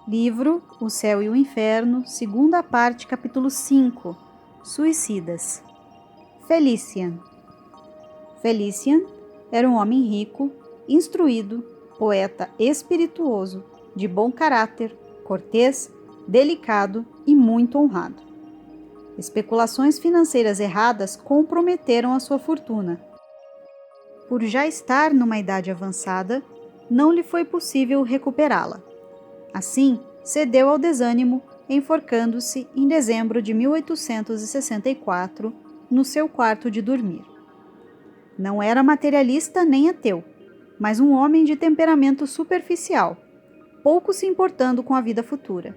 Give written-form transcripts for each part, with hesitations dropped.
Livro O Céu e o Inferno, segunda parte, capítulo 5, Suicidas. Felician. Felician era um homem rico, instruído, poeta espirituoso, de bom caráter, cortês, delicado e muito honrado. Especulações financeiras erradas comprometeram a sua fortuna. Por já estar numa idade avançada, não lhe foi possível recuperá-la. Assim, cedeu ao desânimo, enforcando-se em dezembro de 1864 no seu quarto de dormir. Não era materialista nem ateu, mas um homem de temperamento superficial, pouco se importando com a vida futura.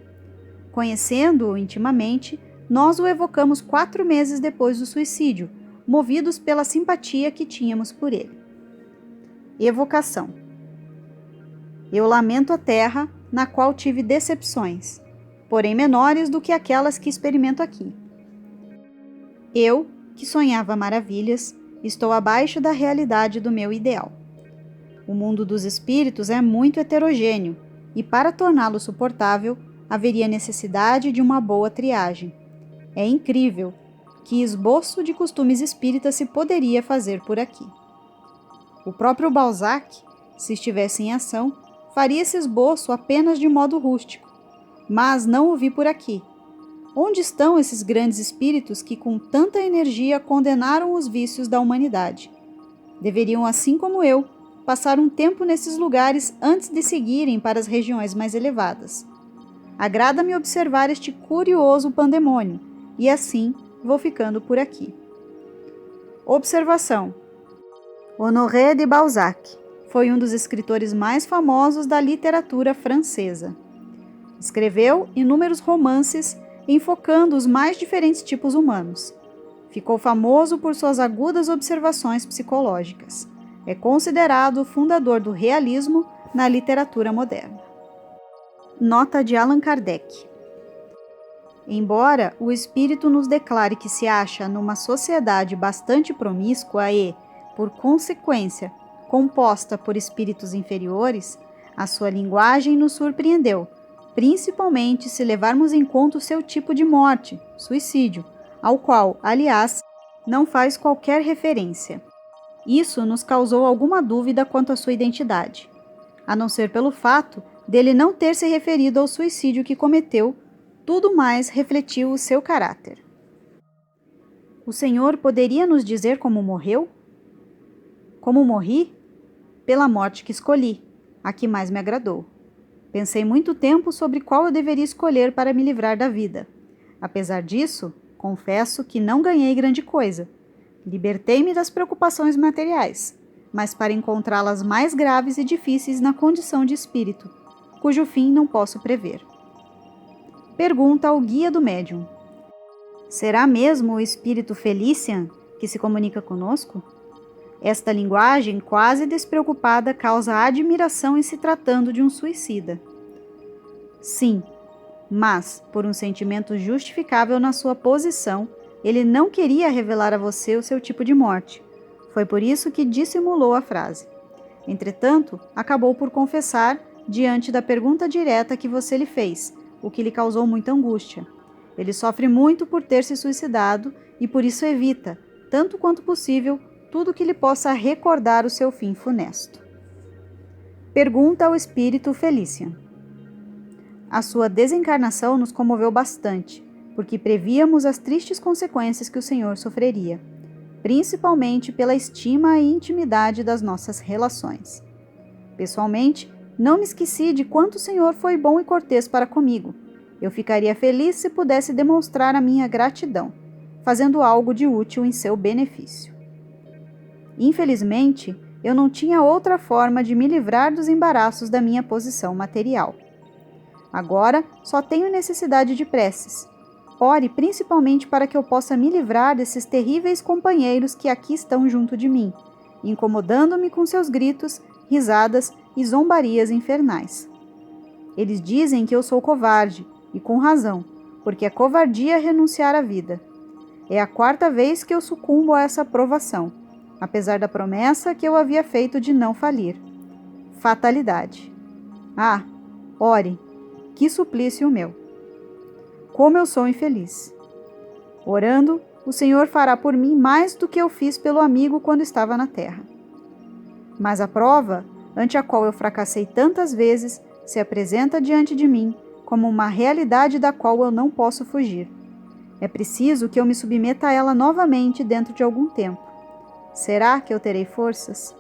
Conhecendo-o intimamente, nós o evocamos 4 meses depois do suicídio, movidos pela simpatia que tínhamos por ele. Evocação. Eu lamento a terra na qual tive decepções, porém menores do que aquelas que experimento aqui. Eu, que sonhava maravilhas, estou abaixo da realidade do meu ideal. O mundo dos espíritos é muito heterogêneo e, para torná-lo suportável, haveria necessidade de uma boa triagem. É incrível que esboço de costumes espíritas se poderia fazer por aqui. O próprio Balzac, se estivesse em ação, faria esse esboço apenas de modo rústico, mas não o vi por aqui. Onde estão esses grandes espíritos que com tanta energia condenaram os vícios da humanidade? Deveriam, assim como eu, passar um tempo nesses lugares antes de seguirem para as regiões mais elevadas. Agrada-me observar este curioso pandemônio, e assim vou ficando por aqui. Observação. Honoré de Balzac foi um dos escritores mais famosos da literatura francesa. Escreveu inúmeros romances enfocando os mais diferentes tipos humanos. Ficou famoso por suas agudas observações psicológicas. É considerado o fundador do realismo na literatura moderna. Nota de Allan Kardec. Embora o espírito nos declare que se acha numa sociedade bastante promíscua e, por consequência, composta por espíritos inferiores, a sua linguagem nos surpreendeu, principalmente se levarmos em conta o seu tipo de morte, suicídio, ao qual, aliás, não faz qualquer referência. Isso nos causou alguma dúvida quanto à sua identidade, a não ser pelo fato dele não ter se referido ao suicídio que cometeu, tudo mais refletiu o seu caráter. O Senhor poderia nos dizer como morreu? Como morri? Pela morte que escolhi, a que mais me agradou. Pensei muito tempo sobre qual eu deveria escolher para me livrar da vida. Apesar disso, confesso que não ganhei grande coisa. Libertei-me das preocupações materiais, mas para encontrá-las mais graves e difíceis na condição de espírito, cujo fim não posso prever. Pergunta ao guia do médium. Será mesmo o espírito Felician que se comunica conosco? Esta linguagem quase despreocupada causa admiração em se tratando de um suicida. Sim, mas, por um sentimento justificável na sua posição, ele não queria revelar a você o seu tipo de morte. Foi por isso que dissimulou a frase. Entretanto, acabou por confessar, diante da pergunta direta que você lhe fez, o que lhe causou muita angústia. Ele sofre muito por ter se suicidado e por isso evita, tanto quanto possível, tudo que lhe possa recordar o seu fim funesto. Pergunta ao espírito Felician. A sua desencarnação nos comoveu bastante, porque prevíamos as tristes consequências que o Senhor sofreria, principalmente pela estima e intimidade das nossas relações. Pessoalmente, não me esqueci de quanto o Senhor foi bom e cortês para comigo. Eu ficaria feliz se pudesse demonstrar a minha gratidão, fazendo algo de útil em seu benefício. Infelizmente, eu não tinha outra forma de me livrar dos embaraços da minha posição material. Agora, só tenho necessidade de preces. Ore principalmente para que eu possa me livrar desses terríveis companheiros que aqui estão junto de mim, incomodando-me com seus gritos, risadas e zombarias infernais. Eles dizem que eu sou covarde, e com razão, porque é covardia renunciar à vida. É a 4ª vez que eu sucumbo a essa provação, apesar da promessa que eu havia feito de não falir. Fatalidade. Ah, ore, que suplício o meu! Como eu sou infeliz! Orando, o Senhor fará por mim mais do que eu fiz pelo amigo quando estava na terra. Mas a prova, ante a qual eu fracassei tantas vezes, se apresenta diante de mim como uma realidade da qual eu não posso fugir. É preciso que eu me submeta a ela novamente dentro de algum tempo. Será que eu terei forças?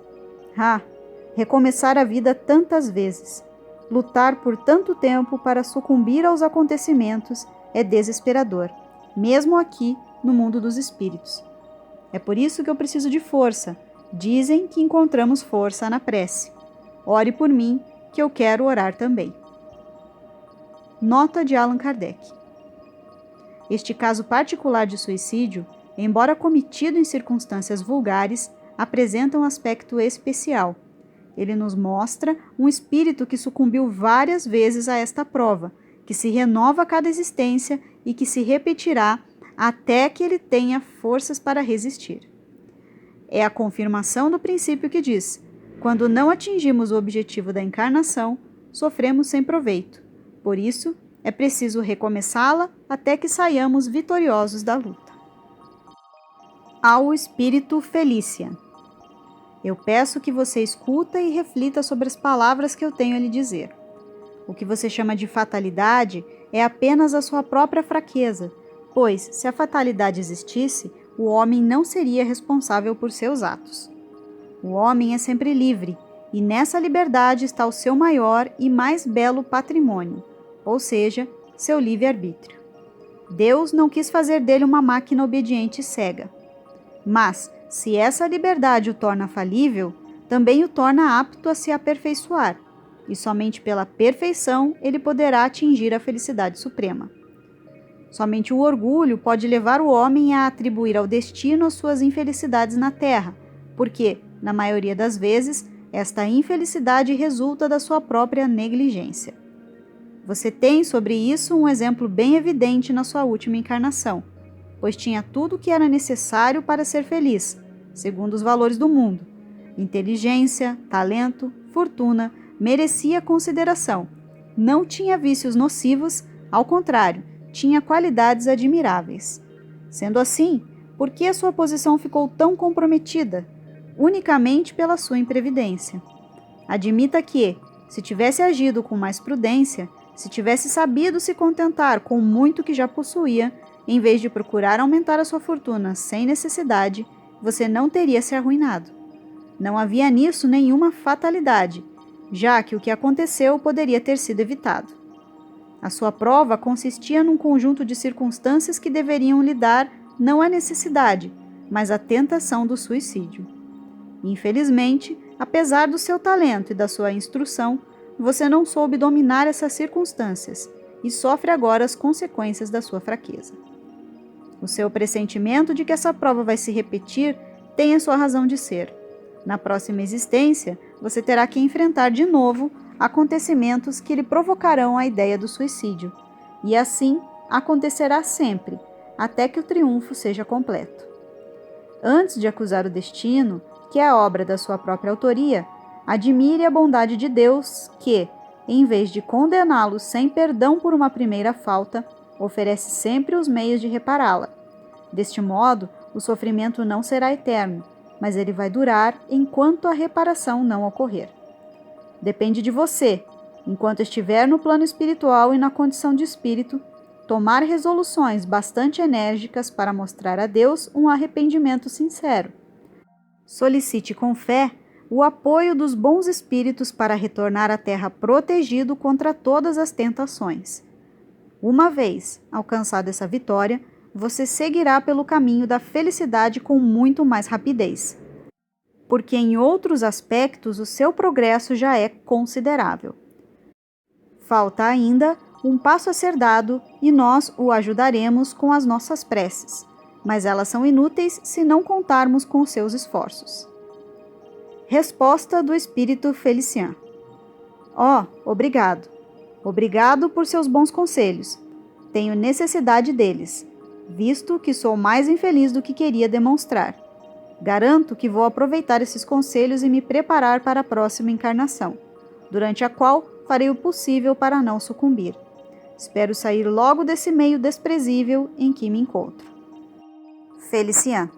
Recomeçar a vida tantas vezes, lutar por tanto tempo para sucumbir aos acontecimentos é desesperador, mesmo aqui no mundo dos espíritos. É por isso que eu preciso de força. Dizem que encontramos força na prece. Ore por mim, que eu quero orar também. Nota de Allan Kardec. Este caso particular de suicídio, embora cometido em circunstâncias vulgares, apresenta um aspecto especial. Ele nos mostra um espírito que sucumbiu várias vezes a esta prova, que se renova a cada existência e que se repetirá até que ele tenha forças para resistir. É a confirmação do princípio que diz: quando não atingimos o objetivo da encarnação, sofremos sem proveito. Por isso, é preciso recomeçá-la até que saiamos vitoriosos da luta. Ao Espírito Felícia. Eu peço que você escuta e reflita sobre as palavras que eu tenho a lhe dizer. O que você chama de fatalidade é apenas a sua própria fraqueza, pois, se a fatalidade existisse, o homem não seria responsável por seus atos. O homem é sempre livre, e nessa liberdade está o seu maior e mais belo patrimônio, ou seja, seu livre-arbítrio. Deus não quis fazer dele uma máquina obediente e cega. Mas, se essa liberdade o torna falível, também o torna apto a se aperfeiçoar, e somente pela perfeição ele poderá atingir a felicidade suprema. Somente o orgulho pode levar o homem a atribuir ao destino as suas infelicidades na terra, porque, na maioria das vezes, esta infelicidade resulta da sua própria negligência. Você tem sobre isso um exemplo bem evidente na sua última encarnação, pois tinha tudo o que era necessário para ser feliz, segundo os valores do mundo. Inteligência, talento, fortuna, merecia consideração. Não tinha vícios nocivos, ao contrário, tinha qualidades admiráveis. Sendo assim, por que a sua posição ficou tão comprometida? Unicamente pela sua imprevidência. Admita que, se tivesse agido com mais prudência, se tivesse sabido se contentar com o muito que já possuía, em vez de procurar aumentar a sua fortuna sem necessidade, você não teria se arruinado. Não havia nisso nenhuma fatalidade, já que o que aconteceu poderia ter sido evitado. A sua prova consistia num conjunto de circunstâncias que deveriam lhe dar não a necessidade, mas a tentação do suicídio. Infelizmente, apesar do seu talento e da sua instrução, você não soube dominar essas circunstâncias e sofre agora as consequências da sua fraqueza. O seu pressentimento de que essa prova vai se repetir tem a sua razão de ser. Na próxima existência, você terá que enfrentar de novo acontecimentos que lhe provocarão a ideia do suicídio, e assim acontecerá sempre, até que o triunfo seja completo. Antes de acusar o destino, que é a obra da sua própria autoria, admire a bondade de Deus que, em vez de condená-lo sem perdão por uma primeira falta, oferece sempre os meios de repará-la. Deste modo, o sofrimento não será eterno, mas ele vai durar enquanto a reparação não ocorrer. Depende de você, enquanto estiver no plano espiritual e na condição de espírito, tomar resoluções bastante enérgicas para mostrar a Deus um arrependimento sincero. Solicite com fé o apoio dos bons espíritos para retornar à terra protegido contra todas as tentações. Uma vez alcançada essa vitória, você seguirá pelo caminho da felicidade com muito mais rapidez, porque em outros aspectos o seu progresso já é considerável. Falta ainda um passo a ser dado e nós o ajudaremos com as nossas preces, mas elas são inúteis se não contarmos com os seus esforços. Resposta do Espírito Felician. Obrigado. Obrigado por seus bons conselhos. Tenho necessidade deles, visto que sou mais infeliz do que queria demonstrar. Garanto que vou aproveitar esses conselhos e me preparar para a próxima encarnação, durante a qual farei o possível para não sucumbir. Espero sair logo desse meio desprezível em que me encontro. Felician.